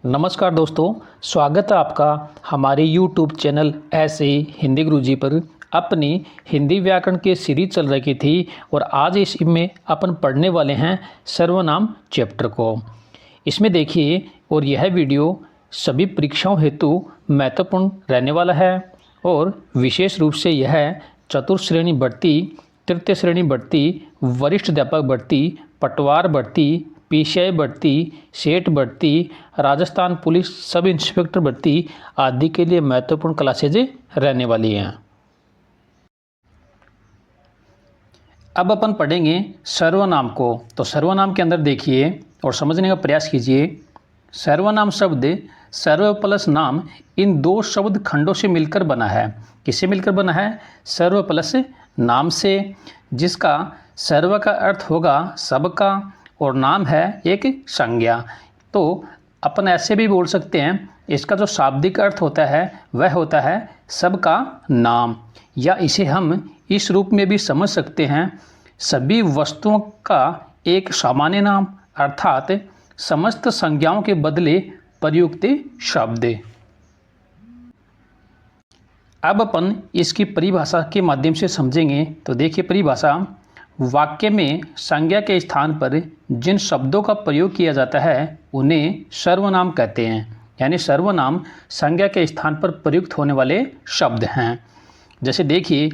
नमस्कार दोस्तों, स्वागत है आपका हमारे YouTube चैनल ऐसे हिंदी गुरुजी पर। अपनी हिंदी व्याकरण की सीरीज चल रही थी और आज इसमें अपन पढ़ने वाले हैं सर्वनाम चैप्टर को। इसमें देखिए, और यह वीडियो सभी परीक्षाओं हेतु महत्वपूर्ण रहने वाला है और विशेष रूप से यह चतुर्थ श्रेणी भर्ती, तृतीय श्रेणी भर्ती, वरिष्ठ अध्यापक भर्ती, पटवार भर्ती, पीसीआई भर्ती, सेठ भर्ती, राजस्थान पुलिस सब इंस्पेक्टर भर्ती आदि के लिए महत्वपूर्ण क्लासेज रहने वाली हैं। अब अपन पढ़ेंगे सर्वनाम को। तो सर्वनाम के अंदर देखिए और समझने का प्रयास कीजिए। सर्वनाम शब्द सर्व प्लस नाम इन दो शब्द खंडों से मिलकर बना है। किससे मिलकर बना है? सर्व प्लस नाम से, जिसका सर्व का अर्थ होगा सबका और नाम है एक संज्ञा। तो अपन ऐसे भी बोल सकते हैं, इसका जो शाब्दिक अर्थ होता है वह होता है सबका नाम, या इसे हम इस रूप में भी समझ सकते हैं, सभी वस्तुओं का एक सामान्य नाम, अर्थात समस्त संज्ञाओं के बदले प्रयुक्त शब्द। अब अपन इसकी परिभाषा के माध्यम से समझेंगे। तो देखिए परिभाषा, वाक्य में संज्ञा के स्थान पर जिन शब्दों का प्रयोग किया जाता है उन्हें सर्वनाम कहते हैं। यानी सर्वनाम संज्ञा के स्थान पर प्रयुक्त होने वाले शब्द हैं। जैसे देखिए,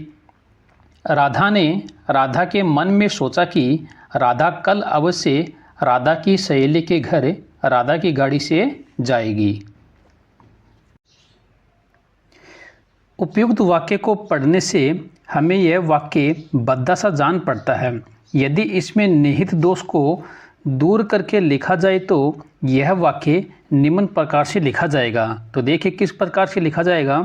राधा ने राधा के मन में सोचा कि राधा कल अवश्य राधा की सहेली के घर राधा की गाड़ी से जाएगी। उपयुक्त वाक्य को पढ़ने से हमें यह वाक्य भद्दा सा जान पड़ता है। यदि इसमें निहित दोष को दूर करके लिखा जाए तो यह वाक्य निम्न प्रकार से लिखा जाएगा। तो देखिए किस प्रकार से लिखा जाएगा।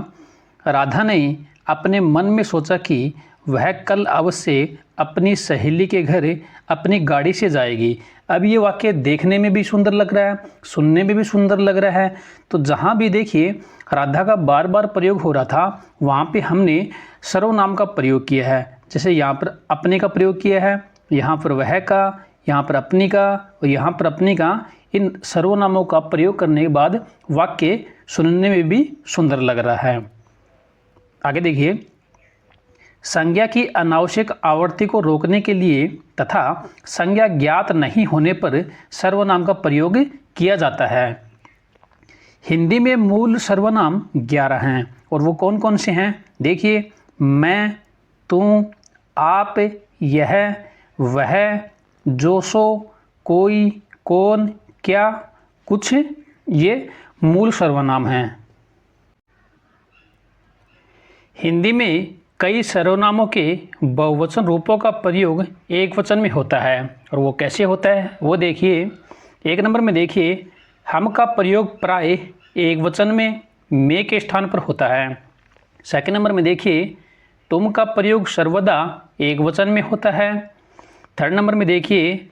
राधा ने अपने मन में सोचा कि वह कल अवश्य अपनी सहेली के घर अपनी गाड़ी से जाएगी। अब ये वाक्य देखने में भी सुंदर लग रहा है, सुनने में भी सुंदर लग रहा है। तो जहाँ भी देखिए राधा का बार बार प्रयोग हो रहा था वहाँ पे हमने सर्वनाम का प्रयोग किया है। जैसे यहाँ पर अपने का प्रयोग किया है, यहाँ पर वह का, यहाँ पर अपनी का और यहाँ पर अपनी का। इन सर्वनामों का प्रयोग करने के बाद वाक्य सुनने में भी सुंदर लग रहा है। आगे देखिए, संज्ञा की अनावश्यक आवर्ती को रोकने के लिए तथा संज्ञा ज्ञात नहीं होने पर सर्वनाम का प्रयोग किया जाता है। हिंदी में मूल सर्वनाम 11 हैं और वो कौन कौन से हैं? देखिए, मैं, तुम, आप, यह, वह, जो सो, कोई, कौन, क्या, कुछ, ये मूल सर्वनाम हैं। हिंदी में कई सर्वनामों के बहुवचन रूपों का प्रयोग एक वचन में होता है और वो कैसे होता है वो देखिए। एक नंबर में देखिए, हम का प्रयोग प्राय एक वचन में मैं के स्थान पर होता है। सेकंड नंबर में देखिए, तुम का प्रयोग सर्वदा एक वचन में होता है। थर्ड नंबर में देखिए,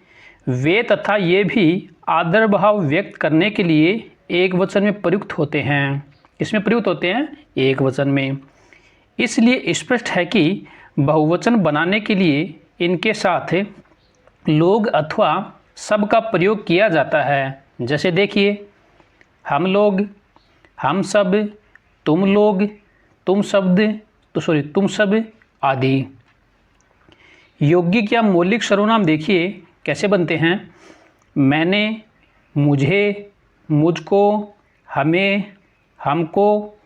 वे तथा ये भी आदर भाव व्यक्त करने के लिए एक वचन में प्रयुक्त होते हैं। इसमें प्रयुक्त होते हैं एक वचन में। इसलिए स्पष्ट है कि बहुवचन बनाने के लिए इनके साथ लोग अथवा सब का प्रयोग किया जाता है। जैसे देखिए, हम लोग, हम सब, तुम लोग, तुम सब आदि। यौगिक या मौलिक सर्वनाम देखिए कैसे बनते हैं। मैंने, मुझे, मुझको, हमें, हमको,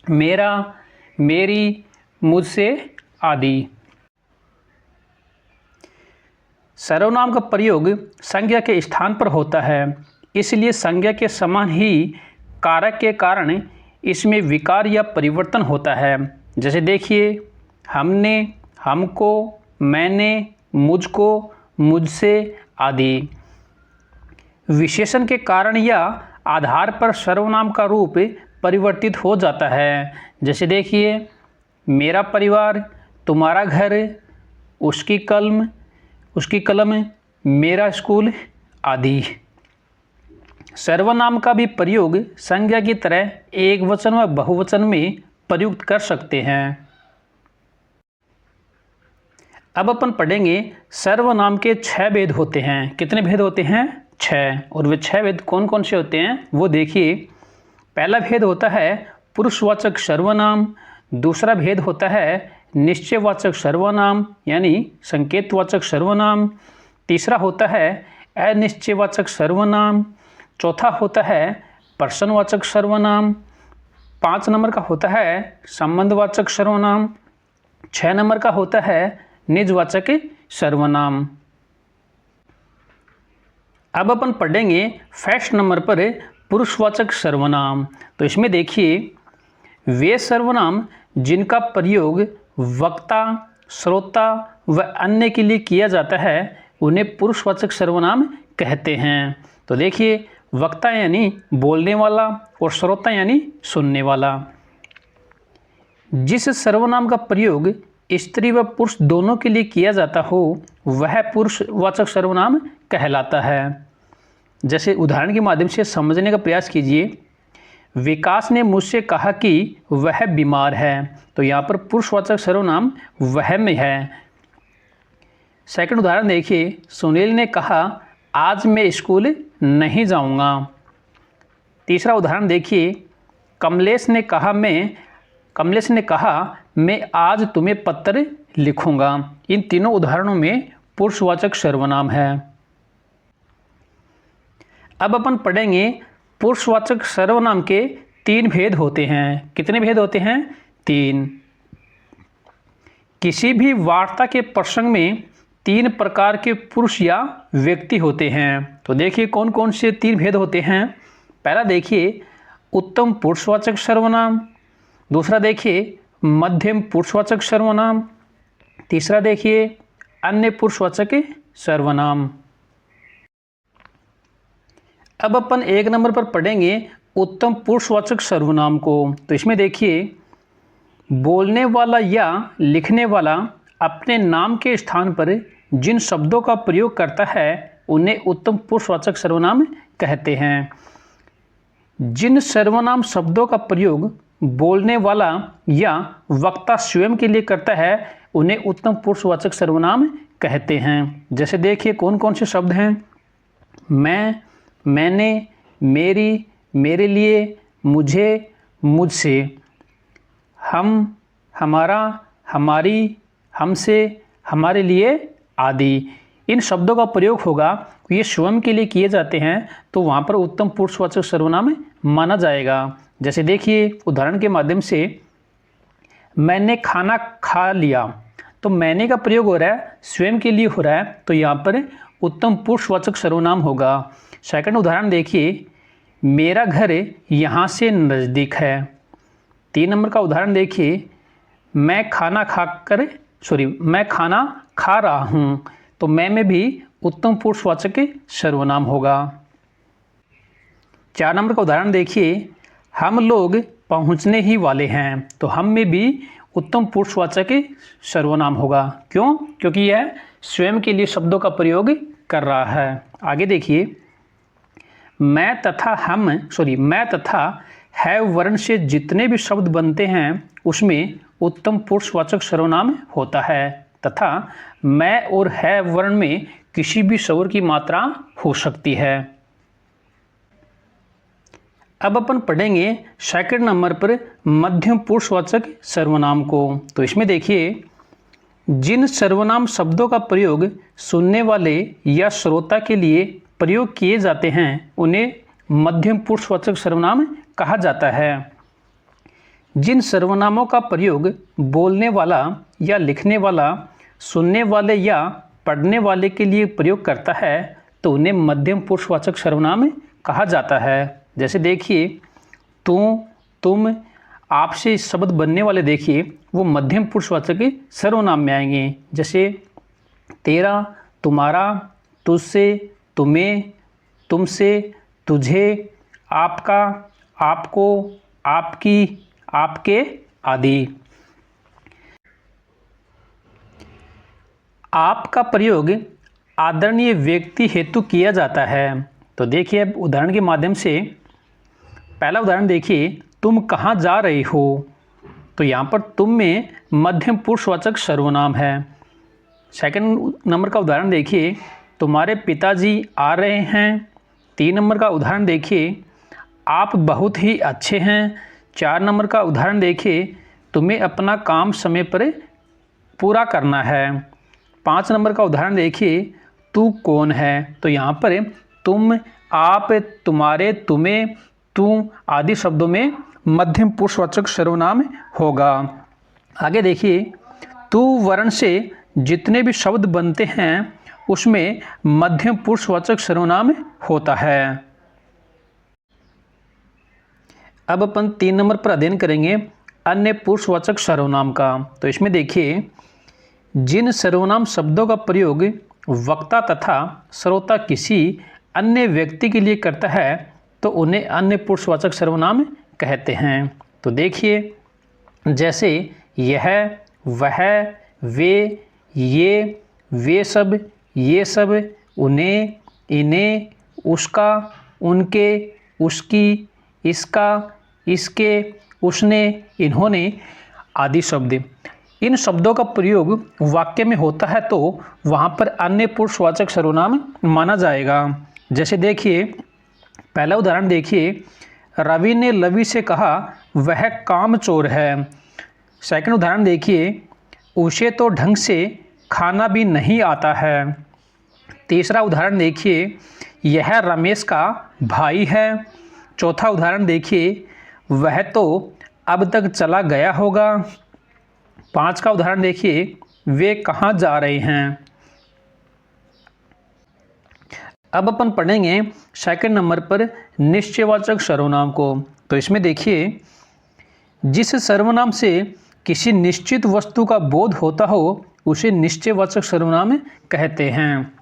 मेरा, मेरी, मुझसे आदि। सर्वनाम का प्रयोग संज्ञा के स्थान पर होता है, इसलिए संज्ञा के समान ही कारक के कारण इसमें विकार या परिवर्तन होता है। जैसे देखिए, हमने, हमको, मैंने, मुझको, मुझसे आदि। विशेषण के कारण या आधार पर सर्वनाम का रूप परिवर्तित हो जाता है। जैसे देखिए, मेरा परिवार, तुम्हारा घर, उसकी कलम, मेरा स्कूल आदि। सर्वनाम का भी प्रयोग संज्ञा की तरह एक वचन व बहुवचन में प्रयुक्त कर सकते हैं। अब अपन पढ़ेंगे सर्वनाम के 6 भेद होते हैं। कितने भेद होते हैं? छः। और वे छः भेद कौन कौन से होते हैं वो देखिए। पहला भेद होता है पुरुषवाचक सर्वनाम, दूसरा भेद होता है निश्चयवाचक सर्वनाम यानी संकेतवाचक सर्वनाम, तीसरा होता है अनिश्चयवाचक सर्वनाम, चौथा होता है प्रश्नवाचक सर्वनाम, 5 नंबर का होता है संबंधवाचक सर्वनाम, 6 नंबर का होता है निजवाचक सर्वनाम। अब अपन पढ़ेंगे फर्स्ट नंबर पर पुरुषवाचक सर्वनाम। तो इसमें देखिए, वे सर्वनाम जिनका प्रयोग वक्ता, श्रोता व अन्य के लिए किया जाता है उन्हें पुरुषवाचक सर्वनाम कहते हैं। तो देखिए, वक्ता यानी बोलने वाला और श्रोता यानी सुनने वाला। जिस सर्वनाम का प्रयोग स्त्री व पुरुष दोनों के लिए किया जाता हो वह पुरुषवाचक सर्वनाम कहलाता है। जैसे उदाहरण के माध्यम से समझने का प्रयास कीजिए। विकास ने मुझसे कहा कि वह बीमार है, तो यहाँ पर पुरुषवाचक सर्वनाम वह में है। सेकंड उदाहरण देखिए, सुनील ने कहा आज मैं स्कूल नहीं जाऊँगा। तीसरा उदाहरण देखिए, कमलेश ने कहा मैं आज तुम्हें पत्र लिखूँगा। इन तीनों उदाहरणों में पुरुषवाचक सर्वनाम है। अब अपन पढ़ेंगे पुरुषवाचक सर्वनाम के 3 भेद होते हैं। कितने भेद होते हैं? 3। किसी भी वार्ता के प्रसंग में 3 प्रकार के पुरुष या व्यक्ति होते हैं। तो देखिए कौन कौन से 3 भेद होते हैं। पहला देखिए उत्तम पुरुषवाचक सर्वनाम, दूसरा देखिए मध्यम पुरुषवाचक सर्वनाम, तीसरा देखिए अन्य पुरुषवाचक सर्वनाम। अब अपन 1 नंबर पर पढ़ेंगे उत्तम पुरुषवाचक सर्वनाम को। तो इसमें देखिए, बोलने वाला या लिखने वाला अपने नाम के स्थान पर जिन शब्दों का प्रयोग करता है उन्हें उत्तम पुरुषवाचक सर्वनाम कहते हैं। जिन सर्वनाम शब्दों का प्रयोग बोलने वाला या वक्ता स्वयं के लिए करता है उन्हें उत्तम पुरुषवाचक सर्वनाम कहते हैं। जैसे देखिए कौन कौन से शब्द हैं। मैं, मैंने, मेरी, मेरे लिए, मुझे, मुझसे, हम, हमारा, हमारी, हमसे, हमारे लिए आदि। इन शब्दों का प्रयोग होगा, ये स्वयं के लिए किए जाते हैं तो वहाँ पर उत्तम पुरुषवाचक सर्वनाम माना जाएगा। जैसे देखिए उदाहरण के माध्यम से, मैंने खाना खा लिया, तो मैंने का प्रयोग हो रहा है स्वयं के लिए हो रहा है तो यहाँ पर उत्तम पुरुषवाचक सर्वनाम होगा। सेकंड उदाहरण देखिए, मेरा घर यहाँ से नज़दीक है। 3 नंबर का उदाहरण देखिए, मैं खाना खा रहा हूँ, तो मैं में भी उत्तम पुरुषवाचक सर्वनाम होगा। 4 नंबर का उदाहरण देखिए, हम लोग पहुँचने ही वाले हैं, तो हम में भी उत्तम पुरुषवाचक सर्वनाम होगा। क्यों? क्योंकि यह स्वयं के लिए शब्दों का प्रयोग कर रहा है। आगे देखिए, मैं तथा है वर्ण से जितने भी शब्द बनते हैं उसमें उत्तम पुरुषवाचक सर्वनाम होता है तथा मैं और है वर्ण में किसी भी स्वर की मात्रा हो सकती है। अब अपन पढ़ेंगे सेकंड नंबर पर मध्यम पुरुषवाचक सर्वनाम को। तो इसमें देखिए, जिन सर्वनाम शब्दों का प्रयोग सुनने वाले या श्रोता के लिए प्रयोग किए जाते हैं उन्हें मध्यम पुरुषवाचक सर्वनाम कहा जाता है। जिन सर्वनामों का प्रयोग बोलने वाला या लिखने वाला सुनने वाले या पढ़ने वाले के लिए प्रयोग करता है तो उन्हें मध्यम पुरुषवाचक सर्वनाम कहा जाता है। जैसे देखिए, तू, तुम, आपसे शब्द बनने वाले देखिए वो मध्यम पुरुषवाचक सर्वनाम में आएंगे। जैसे तेरा, तुम्हारा, तुझसे, तुम्हें, तुमसे, तुझे, आपका, आपको, आपकी, आपके आदि। आपका प्रयोग आदरणीय व्यक्ति हेतु किया जाता है। तो देखिए अब उदाहरण के माध्यम से, पहला उदाहरण देखिए, तुम कहाँ जा रहे हो, तो यहाँ पर तुम में मध्यम पुरुषवाचक सर्वनाम है। सेकंड नंबर का उदाहरण देखिए, तुम्हारे पिताजी आ रहे हैं। 3 नंबर का उदाहरण देखिए, आप बहुत ही अच्छे हैं। 4 नंबर का उदाहरण देखिए, तुम्हें अपना काम समय पर पूरा करना है। 5 नंबर का उदाहरण देखिए, तू कौन है। तो यहाँ पर तुम, आप, तुम्हारे, तुम्हें, तू आदि शब्दों में मध्यम पुरुषवाचक सर्वनाम होगा। आगे देखिए, तू वर्ण से जितने भी शब्द बनते हैं उसमें मध्यम पुरुषवाचक सर्वनाम होता है। अब अपन 3 नंबर पर अध्ययन करेंगे अन्य पुरुषवाचक सर्वनाम का। तो इसमें देखिए, जिन सर्वनाम शब्दों का प्रयोग वक्ता तथा श्रोता किसी अन्य व्यक्ति के लिए करता है तो उन्हें अन्य पुरुषवाचक सर्वनाम कहते हैं। तो देखिए, जैसे यह, वह, वे, ये, वे सब, ये सब, उन्हें, इन्हें, उसका, उनके, उसकी, इसका, इसके, उसने, इन्होंने आदि शब्द। इन शब्दों का प्रयोग वाक्य में होता है तो वहाँ पर अन्य पुरुषवाचक सर्वनाम माना जाएगा। जैसे देखिए, पहला उदाहरण देखिए, रवि ने लवी से कहा वह कामचोर है। सेकंड उदाहरण देखिए, उसे तो ढंग से खाना भी नहीं आता है। तीसरा उदाहरण देखिए, यह रमेश का भाई है। चौथा उदाहरण देखिए, वह तो अब तक चला गया होगा। 5 का उदाहरण देखिए, वे कहाँ जा रहे हैं। अब अपन पढ़ेंगे सेकंड नंबर पर निश्चयवाचक सर्वनाम को। तो इसमें देखिए, जिस सर्वनाम से किसी निश्चित वस्तु का बोध होता हो उसे निश्चयवाचक सर्वनाम कहते हैं।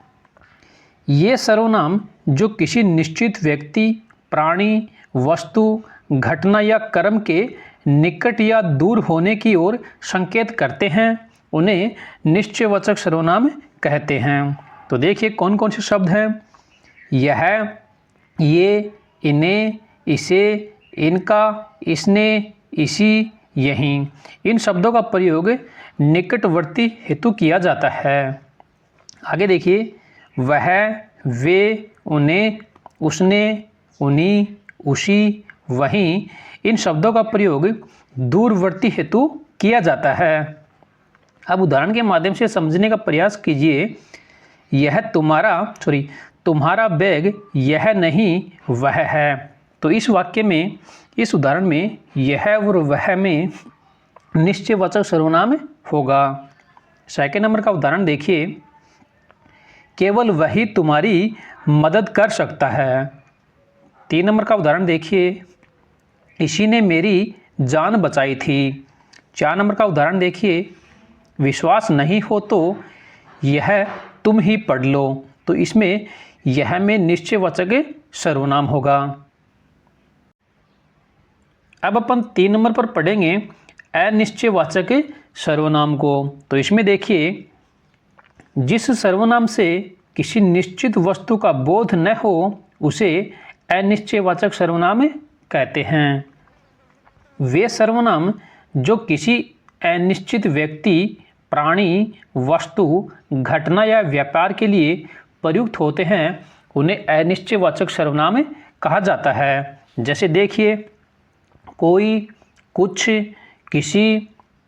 ये सर्वनाम जो किसी निश्चित व्यक्ति, प्राणी, वस्तु, घटना या कर्म के निकट या दूर होने की ओर संकेत करते हैं उन्हें निश्चयवाचक सर्वनाम कहते हैं। तो देखिए कौन कौन से शब्द हैं। यह, ये, इन्हें, इसे, इनका, इसने, इसी, यहीं। इन शब्दों का प्रयोग निकटवर्ती हेतु किया जाता है। आगे देखिए, वह, वे, उन्हें, उसने, उन्हीं, उसी, वहीं। इन शब्दों का प्रयोग दूरवर्ती हेतु किया जाता है। अब उदाहरण के माध्यम से समझने का प्रयास कीजिए। यह तुम्हारा बैग यह नहीं वह है। तो इस वाक्य में, इस उदाहरण में यह और वह में निश्चयवाचक सर्वनाम होगा। सेकंड नंबर का उदाहरण देखिए, केवल वही तुम्हारी मदद कर सकता है। 3 नंबर का उदाहरण देखिए, इसी ने मेरी जान बचाई थी। 4 नंबर का उदाहरण देखिए, विश्वास नहीं हो तो यह तुम ही पढ़ लो। तो इसमें यह में निश्चयवाचक सर्वनाम होगा। अब अपन 3 नंबर पर पढ़ेंगे अनिश्चयवाचक सर्वनाम को। तो इसमें देखिए, जिस सर्वनाम से किसी निश्चित वस्तु का बोध न हो उसे अनिश्चयवाचक सर्वनाम कहते हैं। वे सर्वनाम जो किसी अनिश्चित व्यक्ति, प्राणी, वस्तु, घटना या व्यापार के लिए प्रयुक्त होते हैं उन्हें अनिश्चयवाचक सर्वनाम कहा जाता है। जैसे देखिए, कोई, कुछ, किसी,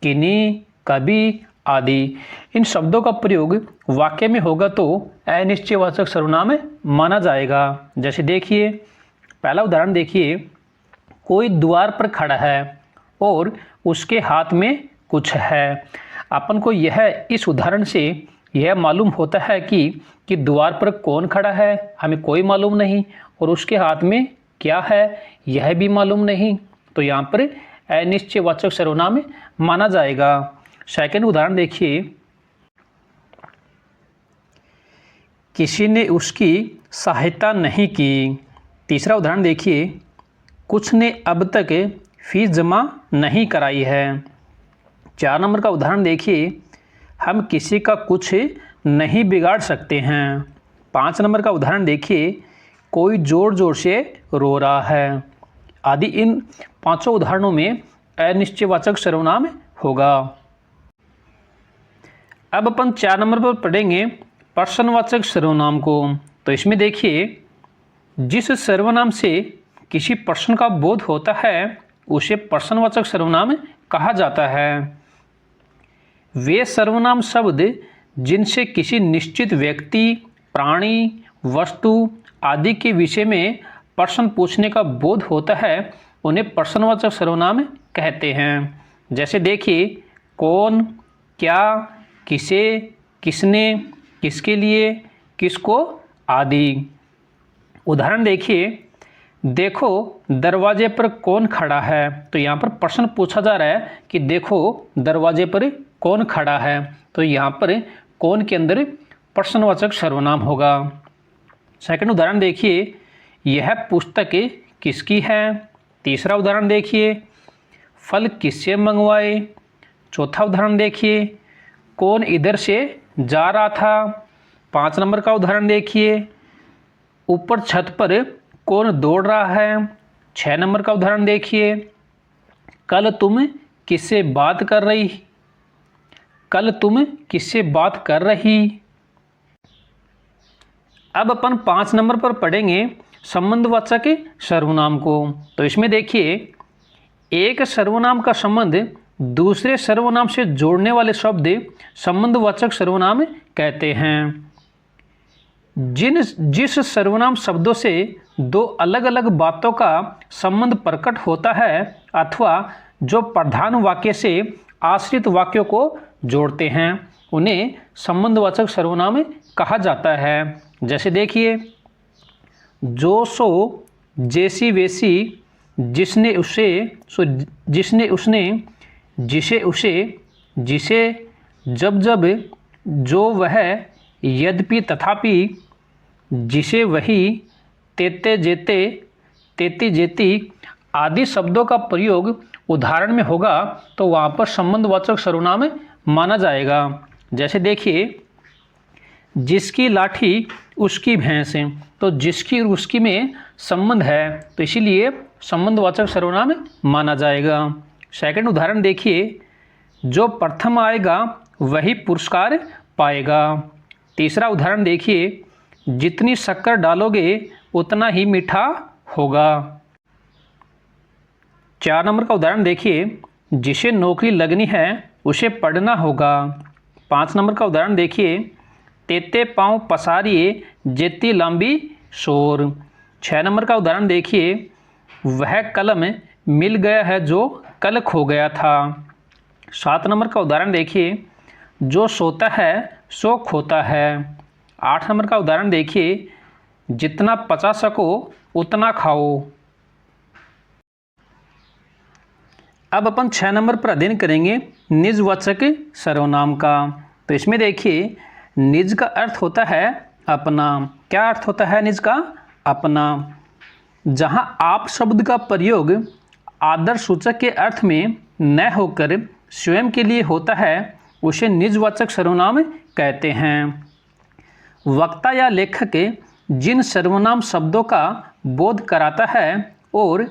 किन्हीं, कभी आदि। इन शब्दों का प्रयोग वाक्य में होगा तो अनिश्चयवाचक सर्वनाम माना जाएगा। जैसे देखिए, पहला उदाहरण देखिए, कोई द्वार पर खड़ा है और उसके हाथ में कुछ है। अपन को यह, इस उदाहरण से यह मालूम होता है कि द्वार पर कौन खड़ा है हमें कोई मालूम नहीं, और उसके हाथ में क्या है यह भी मालूम नहीं। तो यहाँ पर अनिश्चयवाचक सर्वनाम माना जाएगा। सेकंड उदाहरण देखिए, किसी ने उसकी सहायता नहीं की। तीसरा उदाहरण देखिए, कुछ ने अब तक फीस जमा नहीं कराई है। 4 नंबर का उदाहरण देखिए, हम किसी का कुछ नहीं बिगाड़ सकते हैं। 5 नंबर का उदाहरण देखिए, कोई ज़ोर ज़ोर से रो रहा है आदि। इन 5 उदाहरणों में अनिश्चयवाचक सर्वनाम होगा। अब अपन 4 नंबर पर पढ़ेंगे प्रश्नवाचक सर्वनाम को। तो इसमें देखिए, जिस सर्वनाम से किसी प्रश्न का बोध होता है उसे प्रश्नवाचक सर्वनाम कहा जाता है। वे सर्वनाम शब्द जिनसे किसी निश्चित व्यक्ति, प्राणी, वस्तु आदि के विषय में प्रश्न पूछने का बोध होता है उन्हें प्रश्नवाचक सर्वनाम कहते हैं। जैसे देखिए, कौन, क्या, किसे, किसने, किसके लिए, किसको आदि। उदाहरण देखिए, देखो दरवाजे पर कौन खड़ा है। तो यहाँ पर प्रश्न पूछा जा रहा है कि देखो दरवाजे पर कौन खड़ा है। तो यहाँ पर कौन के अंदर प्रश्नवाचक सर्वनाम होगा। सेकंड उदाहरण देखिए, यह पुस्तक किसकी है। तीसरा उदाहरण देखिए, फल किससे मंगवाए। चौथा उदाहरण देखिए, कौन इधर से जा रहा था। 5 नंबर का उदाहरण देखिए, ऊपर छत पर कौन दौड़ रहा है। 6 नंबर का उदाहरण देखिए, कल तुम किससे बात कर रही। कल तुम किससे बात कर रही। अब अपन 5 नंबर पर पढ़ेंगे संबंधवाचक सर्वनाम को। तो इसमें देखिए, एक सर्वनाम का संबंध दूसरे सर्वनाम से जोड़ने वाले शब्द संबंधवाचक सर्वनाम कहते हैं। जिस सर्वनाम शब्दों से दो अलग अलग बातों का संबंध प्रकट होता है अथवा जो प्रधान वाक्य से आश्रित वाक्यों को जोड़ते हैं उन्हें संबंधवाचक सर्वनाम कहा जाता है। जैसे देखिए, जो, सो, जैसी, वैसी, जिसने, उसे, सो, जिसने, उसने, जिसे, उसे, जिसे, जब, जब, जो, वह, यद्यपि, तथापि, जिसे, वही, तेते, जेते, तेती, जेती आदि शब्दों का प्रयोग उदाहरण में होगा तो वहाँ पर संबंधवाचक सर्वनाम माना जाएगा। जैसे देखिए, जिसकी लाठी उसकी भैंस है। तो जिसकी और उसकी में संबंध है तो इसीलिए संबंधवाचक सर्वनाम माना जाएगा। सेकंड उदाहरण देखिए, जो प्रथम आएगा वही पुरस्कार पाएगा। तीसरा उदाहरण देखिए, जितनी शक्कर डालोगे उतना ही मीठा होगा। 4 नंबर का उदाहरण देखिए, जिसे नौकरी लगनी है उसे पढ़ना होगा। 5 नंबर का उदाहरण देखिए, तेते पाँव पसारिए जेती लंबी शोर। 6 नंबर का उदाहरण देखिए, वह कलम मिल गया है जो कल खो गया था। 7 नंबर का उदाहरण देखिए, जो सोता है सो खोता है। 8 नंबर का उदाहरण देखिए, जितना पचा सको उतना खाओ। अब अपन 6 नंबर पर अध्ययन करेंगे निजवाचक सर्वनाम का। तो इसमें देखिए, निज का अर्थ होता है अपना। क्या अर्थ होता है निज का? अपना। जहाँ आप शब्द का प्रयोग आदर्श सूचक के अर्थ में न होकर स्वयं के लिए होता है उसे निजवाचक सर्वनाम कहते हैं। वक्ता या लेखक जिन सर्वनाम शब्दों का बोध कराता है और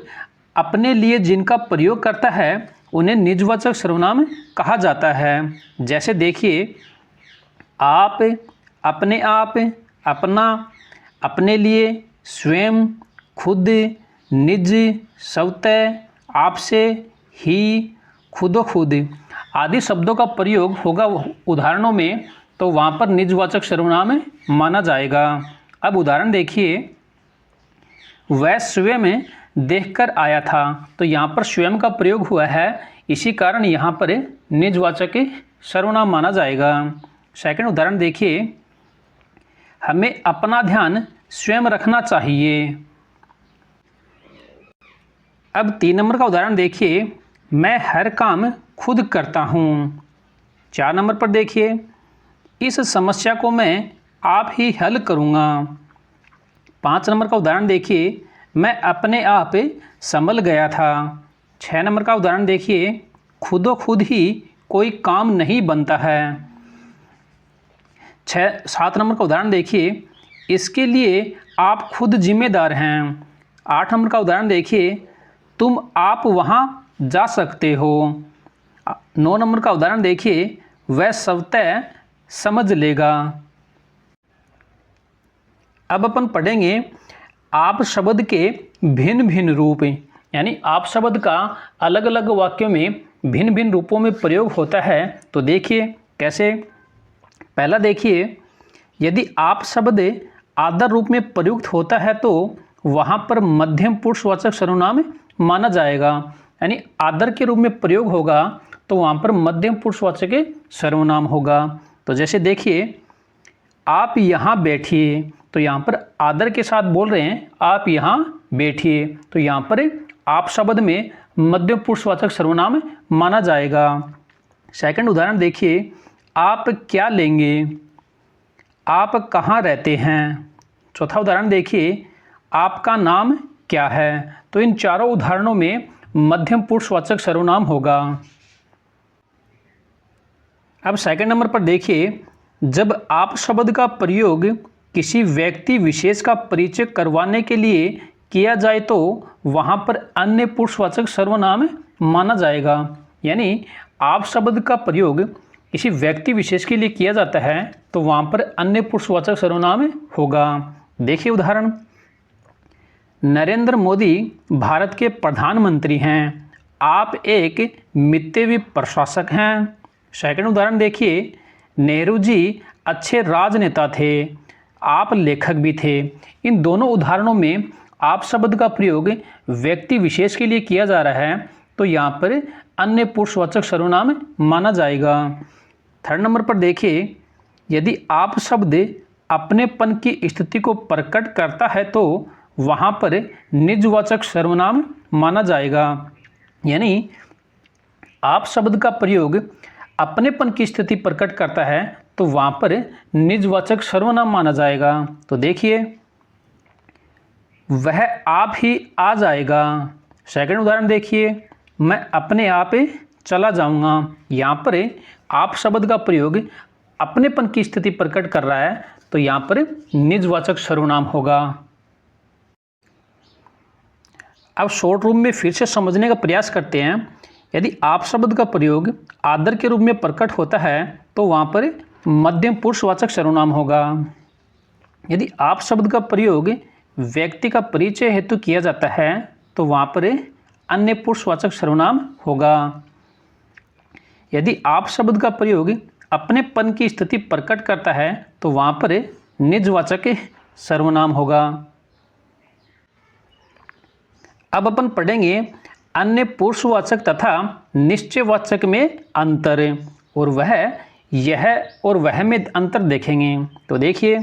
अपने लिए जिनका प्रयोग करता है उन्हें निजवाचक सर्वनाम कहा जाता है। जैसे देखिए, आप, अपने आप, अपना, अपने लिए, स्वयं, खुद, निज, स्वतः, आपसे, ही, खुदो खुद आदि शब्दों का प्रयोग होगा उदाहरणों में तो वहाँ पर निजवाचक सर्वनाम माना जाएगा। अब उदाहरण देखिए, वह स्वयं देखकर आया था। तो यहाँ पर स्वयं का प्रयोग हुआ है, इसी कारण यहाँ पर निजवाचक सर्वनाम माना जाएगा। सेकंड उदाहरण देखिए, हमें अपना ध्यान स्वयं रखना चाहिए। अब 3 नंबर का उदाहरण देखिए, मैं हर काम खुद करता हूँ। 4 नंबर पर देखिए, इस समस्या को मैं आप ही हल करूँगा। 5 नंबर का उदाहरण देखिए, मैं अपने आप संभल गया था। 6 नंबर का उदाहरण देखिए, खुदो खुद ही कोई काम नहीं बनता है। 7 नंबर का उदाहरण देखिए, इसके लिए आप खुद जिम्मेदार हैं। 8 नंबर का उदाहरण देखिए, तुम आप वहाँ जा सकते हो। 9 नंबर का उदाहरण देखिए, वह स्वतः समझ लेगा। अब अपन पढ़ेंगे आप शब्द के भिन्न भिन्न रूप, यानी आप शब्द का अलग अलग वाक्यों में भिन्न भिन्न रूपों में प्रयोग होता है। तो देखिए कैसे। पहला देखिए, यदि आप शब्द आदर रूप में प्रयुक्त होता है तो वहाँ पर मध्यम पुरुषवाचक सर्वनाम माना जाएगा, यानी आदर के रूप में प्रयोग होगा तो वहाँ पर मध्यम पुरुषवाचक सर्वनाम होगा। तो जैसे देखिए, आप यहाँ बैठिए, तो यहाँ पर आदर के साथ बोल रहे हैं आप यहाँ बैठिए, तो यहाँ पर आप शब्द में मध्यम पुरुषवाचक सर्वनाम माना जाएगा। सेकंड उदाहरण देखिए, आप क्या लेंगे, आप कहाँ रहते हैं। चौथा उदाहरण देखिए, आपका नाम क्या है। तो इन चारों उदाहरणों में मध्यम पुरुषवाचक सर्वनाम होगा। अब सेकंड नंबर पर देखिए, जब आप शब्द का प्रयोग किसी व्यक्ति विशेष का परिचय करवाने के लिए किया जाए तो वहाँ पर अन्य पुरुषवाचक सर्वनाम माना जाएगा, यानी आप शब्द का प्रयोग किसी व्यक्ति विशेष के लिए किया जाता है तो वहाँ पर अन्य पुरुषवाचक सर्वनाम होगा। देखिए उदाहरण, नरेंद्र मोदी भारत के प्रधानमंत्री हैं, आप एक मितव्ययी प्रशासक हैं। सेकंड उदाहरण देखिए, नेहरू जी अच्छे राजनेता थे, आप लेखक भी थे। इन दोनों उदाहरणों में आप शब्द का प्रयोग व्यक्ति विशेष के लिए किया जा रहा है तो यहाँ पर अन्य पुरुषवाचक सर्वनाम माना जाएगा। थर्ड नंबर पर देखिए, यदि आप शब्द अपनेपन की स्थिति को प्रकट करता है तो वहाँ पर निजवाचक सर्वनाम माना जाएगा, यानी आप शब्द का प्रयोग अपनेपन की स्थिति प्रकट करता है तो वहाँ पर निजवाचक सर्वनाम माना जाएगा। तो देखिए, वह आप ही आ जाएगा। सेकंड उदाहरण देखिए, मैं अपने आप चला जाऊंगा। यहाँ पर आप शब्द का प्रयोग अपनेपन की स्थिति प्रकट कर रहा है तो यहाँ पर निजवाचक सर्वनाम होगा। अब शॉर्ट रूप में फिर से समझने का प्रयास करते हैं। यदि आप शब्द का प्रयोग आदर के रूप में प्रकट होता है तो वहाँ पर मध्यम पुरुषवाचक सर्वनाम होगा। यदि आप शब्द का प्रयोग व्यक्ति का परिचय हेतु किया जाता है तो वहाँ पर अन्य पुरुषवाचक सर्वनाम होगा। यदि आप शब्द का प्रयोग अपनेपन की स्थिति प्रकट करता है तो वहाँ पर निजवाचक सर्वनाम होगा। अब अपन पढ़ेंगे अन्य पुरुषवाचक तथा निश्चयवाचक में अंतर, और वह यह और वह में अंतर देखेंगे। तो देखिए,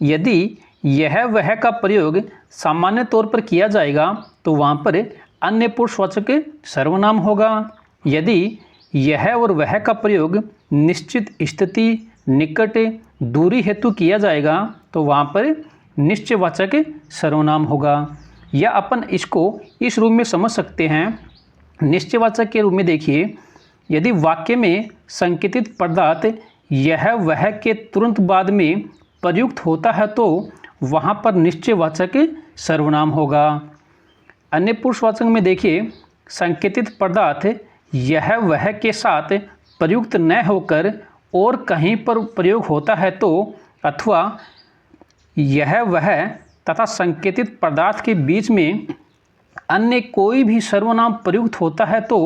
यदि यह वह का प्रयोग सामान्य तौर पर किया जाएगा तो वहाँ पर अन्य पुरुषवाचक सर्वनाम होगा। यदि यह और वह का प्रयोग निश्चित स्थिति, निकट, दूरी हेतु किया जाएगा तो वहाँ पर निश्चयवाचक सर्वनाम होगा। या अपन इसको इस रूप में समझ सकते हैं। निश्चयवाचक के रूप में देखिए, यदि वाक्य में संकेतित पदार्थ यह वह के तुरंत बाद में प्रयुक्त होता है तो वहाँ पर निश्चयवाचक सर्वनाम होगा। अन्य पुरुषवाचक में देखिए, संकेतित पदार्थ यह वह के साथ प्रयुक्त न होकर और कहीं पर प्रयोग होता है तो, अथवा यह वह तथा संकेतित पदार्थ के बीच में अन्य कोई भी सर्वनाम प्रयुक्त होता है तो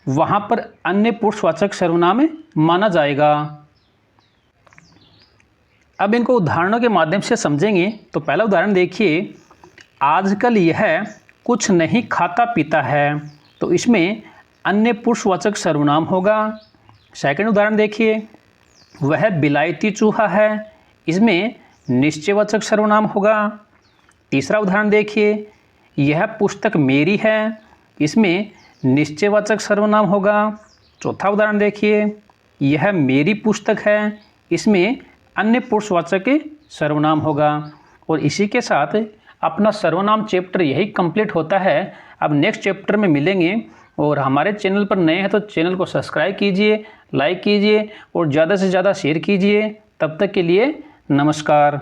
वहाँ पर अन्य पुरुषवाचक सर्वनाम माना जाएगा। अब इनको उदाहरणों के माध्यम से समझेंगे। तो पहला उदाहरण देखिए, आजकल यह कुछ नहीं खाता पीता है, तो इसमें अन्य पुरुषवाचक सर्वनाम होगा। सेकंड उदाहरण देखिए, वह बिलायती चूहा है, इसमें निश्चयवाचक सर्वनाम होगा। तीसरा उदाहरण देखिए, यह पुस्तक मेरी है, इसमें निश्चयवाचक सर्वनाम होगा। चौथा उदाहरण देखिए, यह मेरी पुस्तक है, इसमें अन्य पुरुषवाचक सर्वनाम होगा। और इसी के साथ अपना सर्वनाम चैप्टर यही कंप्लीट होता है। अब नेक्स्ट चैप्टर में मिलेंगे। और हमारे चैनल पर नए हैं तो चैनल को सब्सक्राइब कीजिए, लाइक कीजिए और ज़्यादा से ज़्यादा शेयर कीजिए। तब तक के लिए नमस्कार।